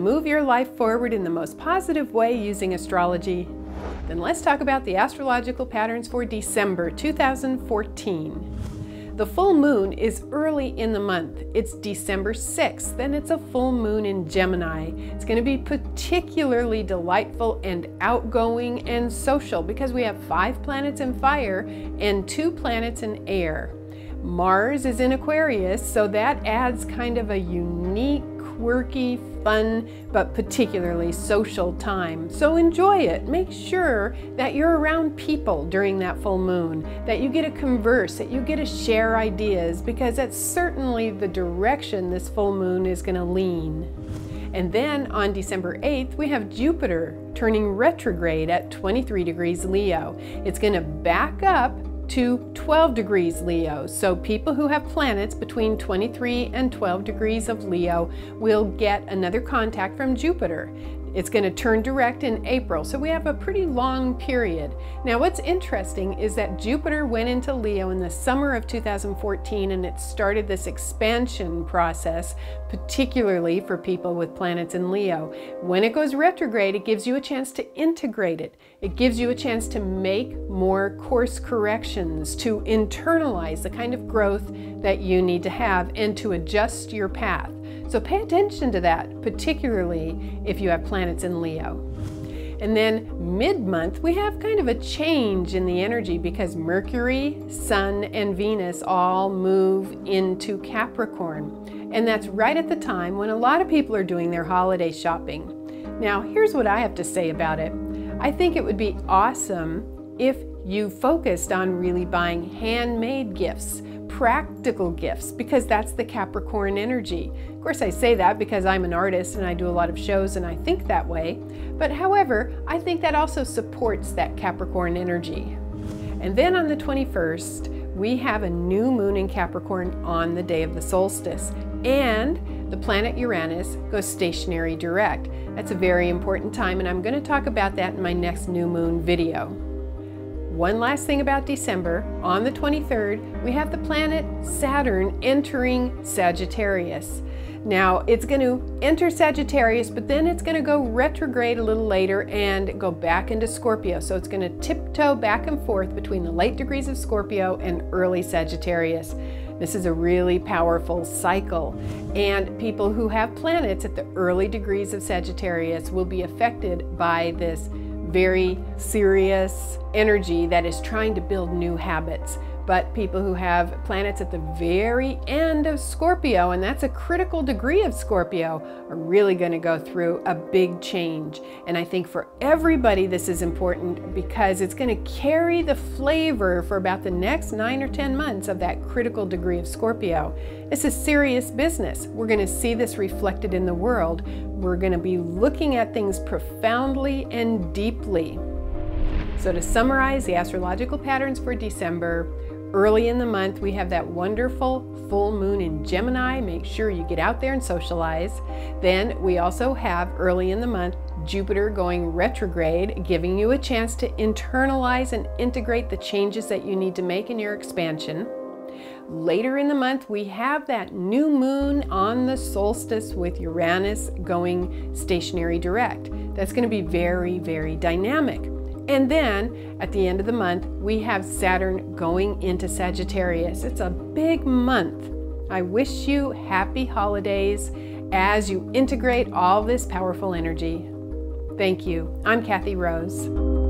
move your life forward in the most positive way using astrology? Then let's talk about the astrological patterns for December 2014. The full moon is early in the month. It's December 6th, and it's a full moon in Gemini. It's going to be particularly delightful and outgoing and social because we have 5 planets in fire and 2 planets in air. Mars is in Aquarius, so that adds kind of a unique, quirky, fun, but particularly social time. So enjoy it. Make sure that you're around people during that full moon, that you get to converse, that you get to share ideas, because that's certainly the direction this full moon is going to lean. And then on December 8th, we have Jupiter turning retrograde at 23 degrees Leo. It's going to back up to 12 degrees Leo. So people who have planets between 23 and 12 degrees of Leo will get another contact from Jupiter. It's going to turn direct in April, so we have a pretty long period. Now what's interesting is that Jupiter went into Leo in the summer of 2014, and it started this expansion process, particularly for people with planets in Leo. When it goes retrograde, it gives you a chance to integrate it. It gives you a chance to make more course corrections, to internalize the kind of growth that you need to have, and to adjust your path. So pay attention to that, particularly if you have planets in Leo. And then mid-month, we have kind of a change in the energy because Mercury, Sun, and Venus all move into Capricorn. And that's right at the time when a lot of people are doing their holiday shopping. Now, here's what I have to say about it. I think it would be awesome if you focused on really buying handmade gifts, practical gifts, because that's the Capricorn energy. Of course, I say that because I'm an artist and I do a lot of shows and I think that way. But however, I think that also supports that Capricorn energy. And then on the 21st, we have a new moon in Capricorn on the day of the solstice. And the planet Uranus goes stationary direct. That's a very important time, and I'm going to talk about that in my next new moon video. One last thing about December, on the 23rd, we have the planet Saturn entering Sagittarius. Now, it's going to enter Sagittarius, but then it's going to go retrograde a little later and go back into Scorpio. So it's going to tiptoe back and forth between the late degrees of Scorpio and early Sagittarius. This is a really powerful cycle, and people who have planets at the early degrees of Sagittarius will be affected by this very serious energy that is trying to build new habits. But people who have planets at the very end of Scorpio, and that's a critical degree of Scorpio, are really going to go through a big change. And I think for everybody this is important because it's going to carry the flavor for about the next 9 or 10 months of that critical degree of Scorpio. It's a serious business. We're going to see this reflected in the world. We're going to be looking at things profoundly and deeply. So to summarize the astrological patterns for December, early in the month, we have that wonderful full moon in Gemini. Make sure you get out there and socialize. Then we also have early in the month, Jupiter going retrograde, giving you a chance to internalize and integrate the changes that you need to make in your expansion. Later in the month, we have that new moon on the solstice with Uranus going stationary direct. That's going to be very, very dynamic. And then at the end of the month, we have Saturn going into Sagittarius. It's a big month. I wish you happy holidays as you integrate all this powerful energy. Thank you. I'm Kathy Rose.